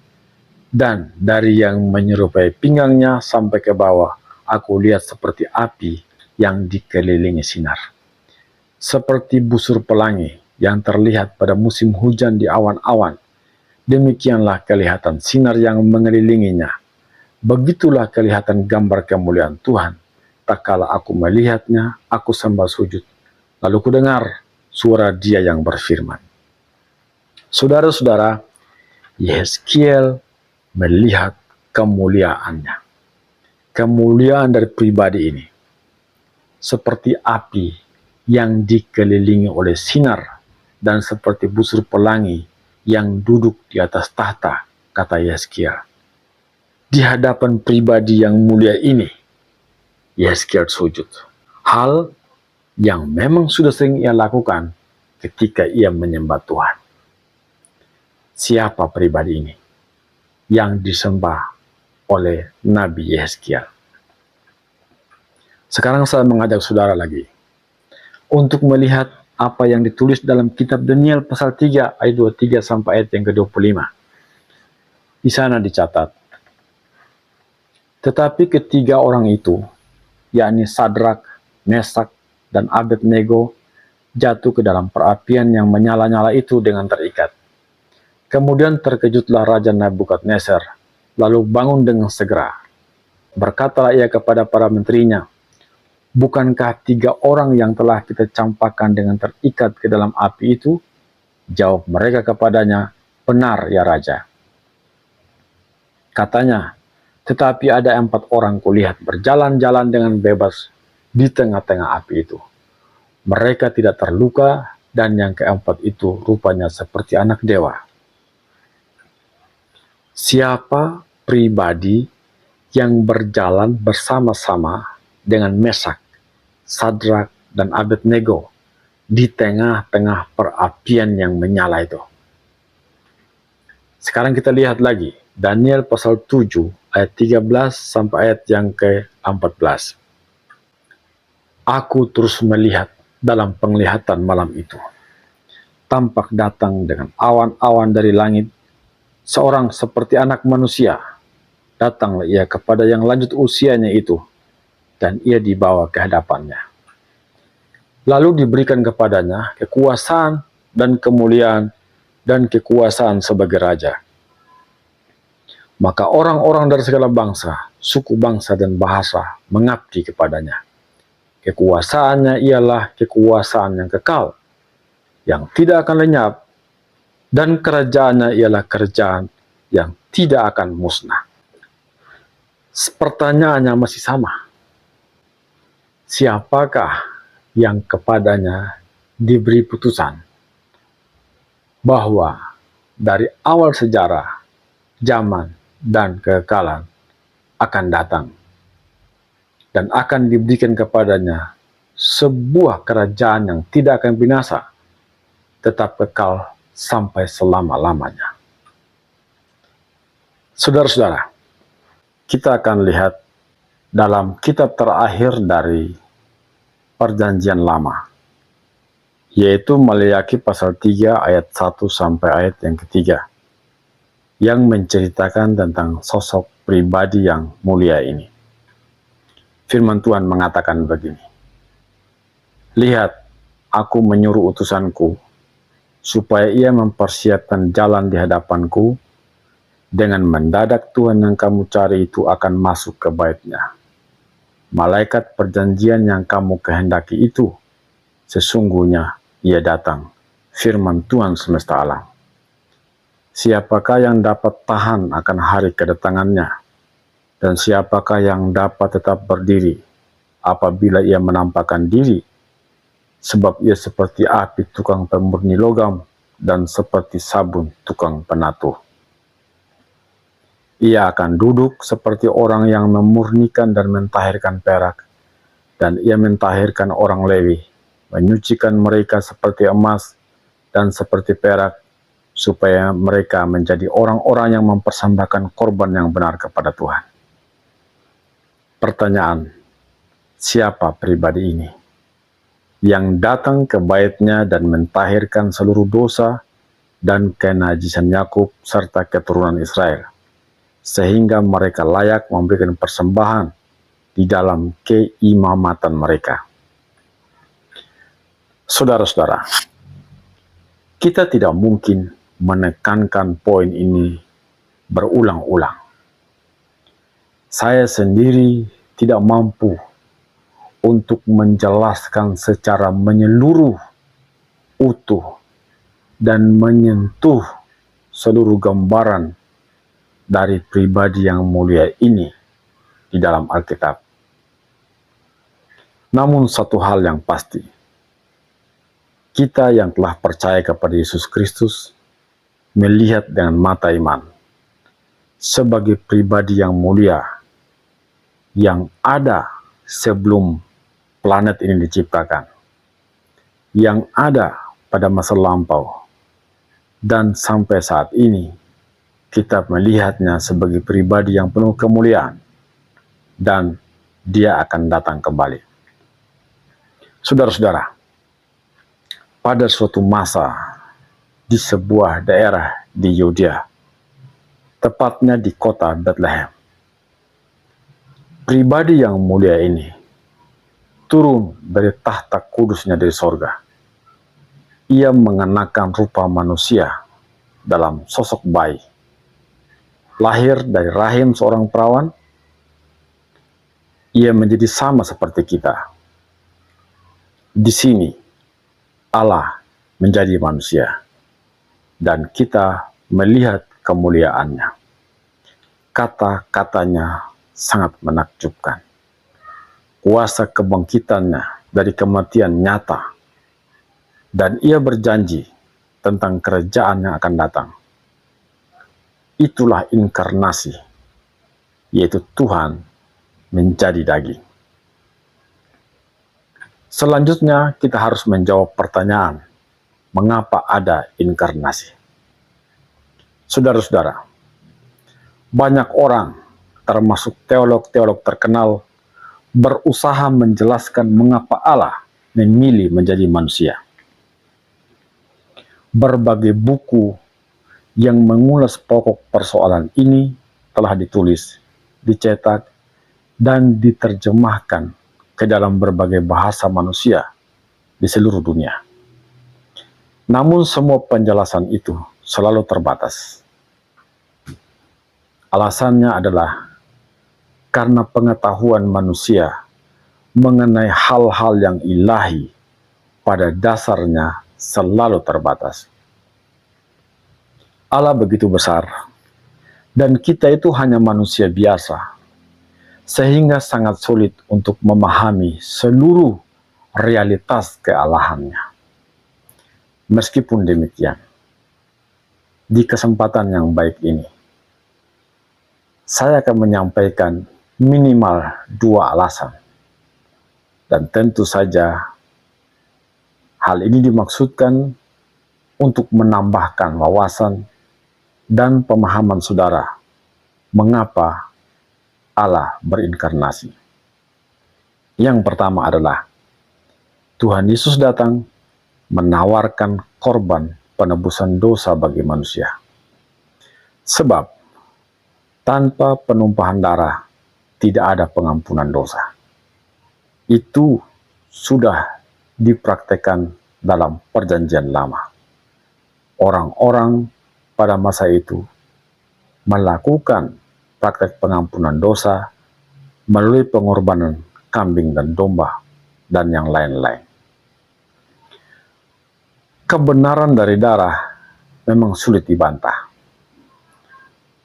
S1: Dan dari yang menyerupai pinggangnya sampai ke bawah, aku lihat seperti api yang dikelilingi sinar. Seperti busur pelangi yang terlihat pada musim hujan di awan-awan, demikianlah kelihatan sinar yang mengelilinginya. Begitulah kelihatan gambar kemuliaan Tuhan. Tak kala aku melihatnya, aku sembah sujud. Lalu kudengar suara Dia yang berfirman. Saudara-saudara, Yehezkiel melihat kemuliaannya. Kemuliaan dari pribadi ini seperti api yang dikelilingi oleh sinar dan seperti busur pelangi yang duduk di atas tahta, kata Yehezkiel. Di hadapan pribadi yang mulia ini, Yehezkiel sujud. Hal yang memang sudah sering ia lakukan ketika ia menyembah Tuhan. Siapa pribadi ini yang disembah oleh Nabi Yehezkiel? Sekarang saya mengajak saudara lagi untuk melihat apa yang ditulis dalam kitab Daniel pasal 3 ayat 23 sampai ayat yang ke-25. Di sana dicatat, tetapi ketiga orang itu, yakni Sadrak, Mesak, dan Abednego, jatuh ke dalam perapian yang menyala-nyala itu dengan terikat. Kemudian terkejutlah Raja Nebukadnezar, lalu bangun dengan segera. Berkatalah ia kepada para menterinya, bukankah tiga orang yang telah kita campakkan dengan terikat ke dalam api itu? Jawab mereka kepadanya, benar ya Raja. Katanya, tetapi ada 4 orang kulihat berjalan-jalan dengan bebas di tengah-tengah api itu. Mereka tidak terluka, dan yang keempat itu rupanya seperti anak dewa. Siapa pribadi yang berjalan bersama-sama dengan Mesak, Sadrak, dan Abednego di tengah-tengah perapian yang menyala itu? Sekarang kita lihat lagi Daniel pasal 7 ayat 13 sampai ayat yang ke-14. Aku terus melihat dalam penglihatan malam itu. Tampak datang dengan awan-awan dari langit, seorang seperti anak manusia. Datanglah ia kepada yang lanjut usianya itu, dan ia dibawa ke hadapannya. Lalu diberikan kepadanya kekuasaan dan kemuliaan dan kekuasaan sebagai raja. Maka orang-orang dari segala bangsa, suku bangsa dan bahasa mengabdi kepadanya. Kekuasaannya ialah kekuasaan yang kekal, yang tidak akan lenyap, dan kerajaannya ialah kerajaan yang tidak akan musnah. Pertanyaannya masih sama. Siapakah yang kepadanya diberi putusan bahwa dari awal sejarah, zaman, dan kekekalan akan datang, dan akan diberikan kepadanya sebuah kerajaan yang tidak akan binasa, tetap kekal sampai selama-lamanya. Saudara-saudara, kita akan lihat dalam kitab terakhir dari Perjanjian Lama, yaitu Maleakhi pasal 3 ayat 1 sampai ayat yang ketiga, yang menceritakan tentang sosok pribadi yang mulia ini. Firman Tuhan mengatakan begini, lihat, aku menyuruh utusanku, supaya ia mempersiapkan jalan di hadapanku, dengan mendadak Tuhan yang kamu cari itu akan masuk ke bait-Nya. Malaikat perjanjian yang kamu kehendaki itu, sesungguhnya ia datang, firman Tuhan semesta alam. Siapakah yang dapat tahan akan hari kedatangannya? Dan siapakah yang dapat tetap berdiri apabila ia menampakkan diri? Sebab ia seperti api tukang pemurni logam dan seperti sabun tukang penatuh. Ia akan duduk seperti orang yang memurnikan dan mentahirkan perak, dan ia mentahirkan orang Lewi, menyucikan mereka seperti emas, dan seperti perak, supaya mereka menjadi orang-orang yang mempersembahkan korban yang benar kepada Tuhan. Pertanyaan, siapa pribadi ini yang datang ke bait-Nya dan mentahirkan seluruh dosa dan kenajisan Yakub serta keturunan Israel, sehingga mereka layak memberikan persembahan di dalam keimamatan mereka? Saudara-saudara, kita tidak mungkin menekankan poin ini berulang-ulang. Saya sendiri tidak mampu untuk menjelaskan secara menyeluruh, utuh, dan menyentuh seluruh gambaran dari pribadi yang mulia ini di dalam Alkitab. Namun satu hal yang pasti, kita yang telah percaya kepada Yesus Kristus melihat dengan mata iman sebagai pribadi yang mulia yang ada sebelum planet ini diciptakan, yang ada pada masa lampau, dan sampai saat ini kita melihatnya sebagai pribadi yang penuh kemuliaan, dan dia akan datang kembali. Saudara-saudara, pada suatu masa di sebuah daerah di Yudea, tepatnya di kota Bethlehem, pribadi yang mulia ini turun dari tahta kudusnya dari sorga. Ia mengenakan rupa manusia dalam sosok bayi, lahir dari rahim seorang perawan. Ia menjadi sama seperti kita. Di sini Allah menjadi manusia, dan kita melihat kemuliaannya. Kata-katanya sangat menakjubkan. Kuasa kebangkitannya dari kematian nyata, dan ia berjanji tentang kerajaan yang akan datang. Itulah inkarnasi, yaitu Tuhan menjadi daging. Selanjutnya kita harus menjawab pertanyaan, mengapa ada inkarnasi? Saudara-saudara, banyak orang, termasuk teolog-teolog terkenal, berusaha menjelaskan mengapa Allah memilih menjadi manusia. Berbagai buku yang mengulas pokok persoalan ini telah ditulis, dicetak, dan diterjemahkan ke dalam berbagai bahasa manusia di seluruh dunia. Namun semua penjelasan itu selalu terbatas. Alasannya adalah karena pengetahuan manusia mengenai hal-hal yang ilahi pada dasarnya selalu terbatas. Allah begitu besar, dan kita itu hanya manusia biasa, sehingga sangat sulit untuk memahami seluruh realitas kealahannya. Meskipun demikian, di kesempatan yang baik ini, saya akan menyampaikan minimal 2 alasan. Dan tentu saja hal ini dimaksudkan untuk menambahkan wawasan dan pemahaman saudara mengapa Allah berinkarnasi. Yang pertama adalah Tuhan Yesus datang menawarkan korban penebusan dosa bagi manusia. Sebab tanpa penumpahan darah tidak ada pengampunan dosa. Itu sudah dipraktekkan dalam Perjanjian Lama. Orang-orang pada masa itu melakukan praktek pengampunan dosa melalui pengorbanan kambing dan domba dan yang lain-lain. Kebenaran dari darah memang sulit dibantah.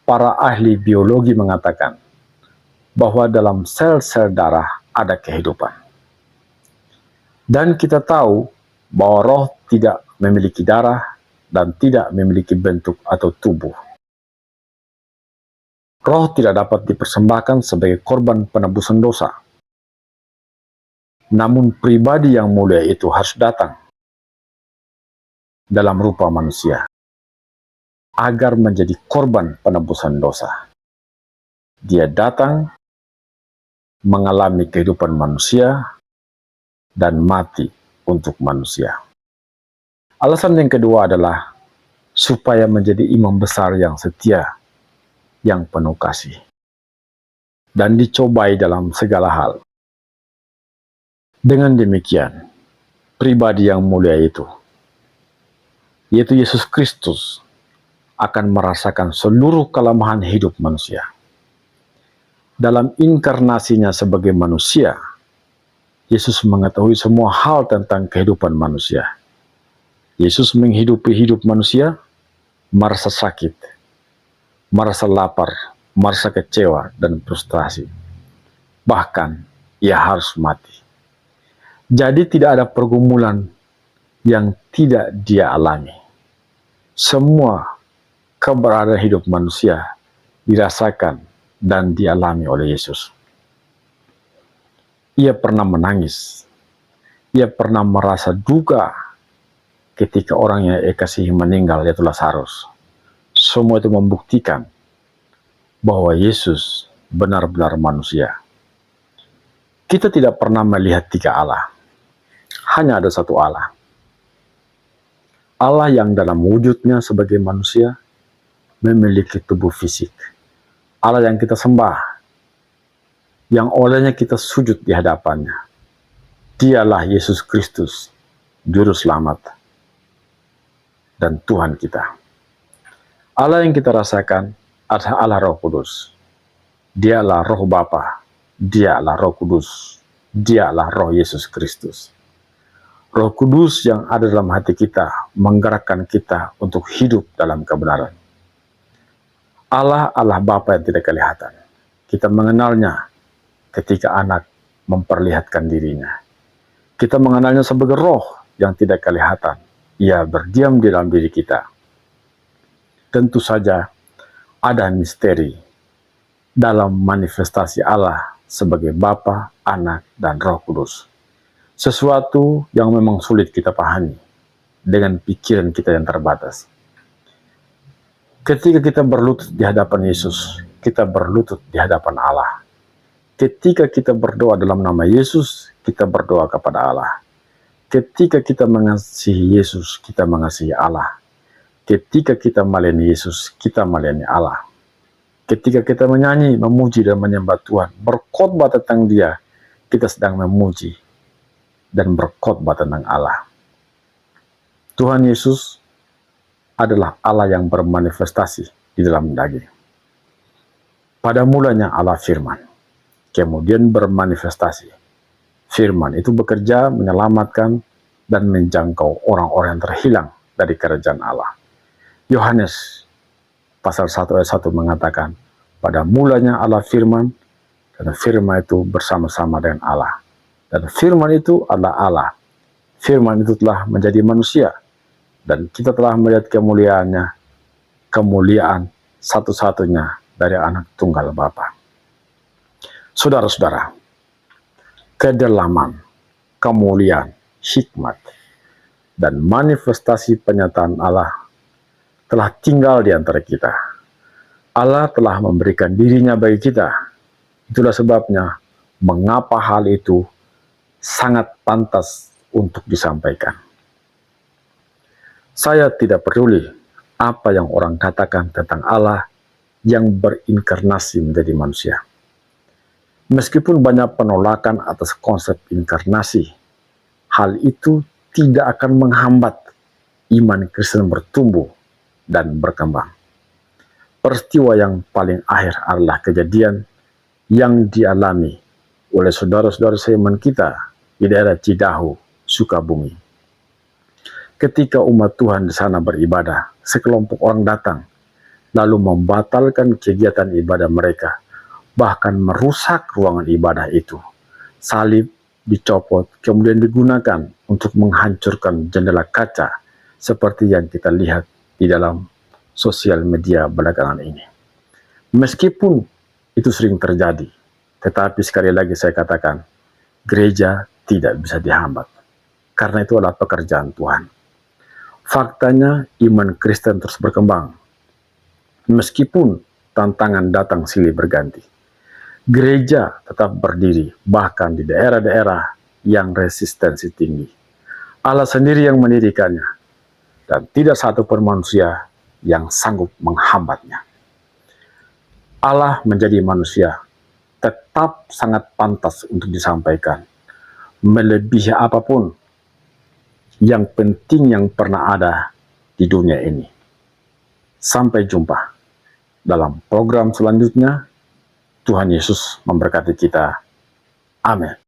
S1: Para ahli biologi mengatakan bahwa dalam sel-sel darah ada kehidupan. Dan kita tahu bahwa roh tidak memiliki darah dan tidak memiliki bentuk atau tubuh. Roh tidak dapat dipersembahkan sebagai korban penebusan dosa. Namun pribadi yang mulia itu harus datang dalam rupa manusia, agar menjadi korban penebusan dosa. Dia datang mengalami kehidupan manusia dan mati untuk manusia. Alasan yang kedua adalah supaya menjadi imam besar yang setia, yang penuh kasih, dan dicobai dalam segala hal. Dengan demikian, pribadi yang mulia itu, yaitu Yesus Kristus, akan merasakan seluruh kelemahan hidup manusia. Dalam inkarnasinya sebagai manusia, Yesus mengetahui semua hal tentang kehidupan manusia. Yesus menghidupi hidup manusia, merasa sakit, merasa lapar, merasa kecewa dan frustrasi. Bahkan, ia harus mati. Jadi tidak ada pergumulan yang tidak dia alami. Semua keberadaan hidup manusia dirasakan dan dialami oleh Yesus. Ia pernah menangis. Ia pernah merasa duka ketika orang yang ia kasihi meninggal, yaitu Lazarus. Semua itu membuktikan bahwa Yesus benar-benar manusia. Kita tidak pernah melihat tiga Allah. Hanya ada satu Allah. Allah yang dalam wujudnya sebagai manusia memiliki tubuh fisik. Allah yang kita sembah, yang olehnya kita sujud di hadapannya. Dialah Yesus Kristus, Juru Selamat dan Tuhan kita. Allah yang kita rasakan adalah Allah Roh Kudus. Dialah Roh Bapa, Dialah Roh Kudus, Dialah Roh Yesus Kristus. Roh Kudus yang ada dalam hati kita menggerakkan kita untuk hidup dalam kebenaran. Allah Bapa yang tidak kelihatan. Kita mengenalnya ketika anak memperlihatkan dirinya. Kita mengenalnya sebagai roh yang tidak kelihatan. Ia berdiam di dalam diri kita. Tentu saja ada misteri dalam manifestasi Allah sebagai Bapa, Anak, dan Roh Kudus. Sesuatu yang memang sulit kita pahami dengan pikiran kita yang terbatas. Ketika kita berlutut di hadapan Yesus, kita berlutut di hadapan Allah. Ketika kita berdoa dalam nama Yesus, kita berdoa kepada Allah. Ketika kita mengasihi Yesus, kita mengasihi Allah. Ketika kita melayani Yesus, kita melayani Allah. Ketika kita menyanyi, memuji dan menyembah Tuhan, berkhotbah tentang Dia, kita sedang memuji dan berkhotbah tentang Allah. Tuhan Yesus adalah Allah yang bermanifestasi di dalam daging. Pada mulanya Allah firman, kemudian bermanifestasi. Firman itu bekerja menyelamatkan dan menjangkau orang-orang yang terhilang dari kerajaan Allah. Yohanes pasal 1 ayat 1 mengatakan, pada mulanya Allah firman, dan firman itu bersama-sama dengan Allah. Dan firman itu adalah Allah. Firman itu telah menjadi manusia. Dan kita telah melihat kemuliaannya, kemuliaan satu-satunya dari anak tunggal Bapa. Saudara-saudara, kedalaman, kemuliaan, hikmat, dan manifestasi penyataan Allah telah tinggal di antara kita. Allah telah memberikan dirinya bagi kita. Itulah sebabnya mengapa hal itu sangat pantas untuk disampaikan. Saya tidak peduli apa yang orang katakan tentang Allah yang berinkarnasi menjadi manusia. Meskipun banyak penolakan atas konsep inkarnasi, hal itu tidak akan menghambat iman Kristen bertumbuh dan berkembang. Peristiwa yang paling akhir adalah kejadian yang dialami oleh saudara-saudara seiman kita di daerah Cidahu, Sukabumi. Ketika umat Tuhan di sana beribadah, sekelompok orang datang, lalu membatalkan kegiatan ibadah mereka, bahkan merusak ruangan ibadah itu. Salib dicopot, kemudian digunakan untuk menghancurkan jendela kaca, seperti yang kita lihat di dalam sosial media belakangan ini. Meskipun itu sering terjadi, tetapi sekali lagi saya katakan, gereja tidak bisa dihambat, karena itu adalah pekerjaan Tuhan. Faktanya, iman Kristen terus berkembang. Meskipun tantangan datang silih berganti, gereja tetap berdiri, bahkan di daerah-daerah yang resistensi tinggi. Allah sendiri yang mendirikannya, dan tidak satu pun manusia yang sanggup menghambatnya. Allah menjadi manusia tetap sangat pantas untuk disampaikan, melebihi apapun yang penting yang pernah ada di dunia ini. Sampai jumpa dalam program selanjutnya. Tuhan Yesus memberkati kita. Amin.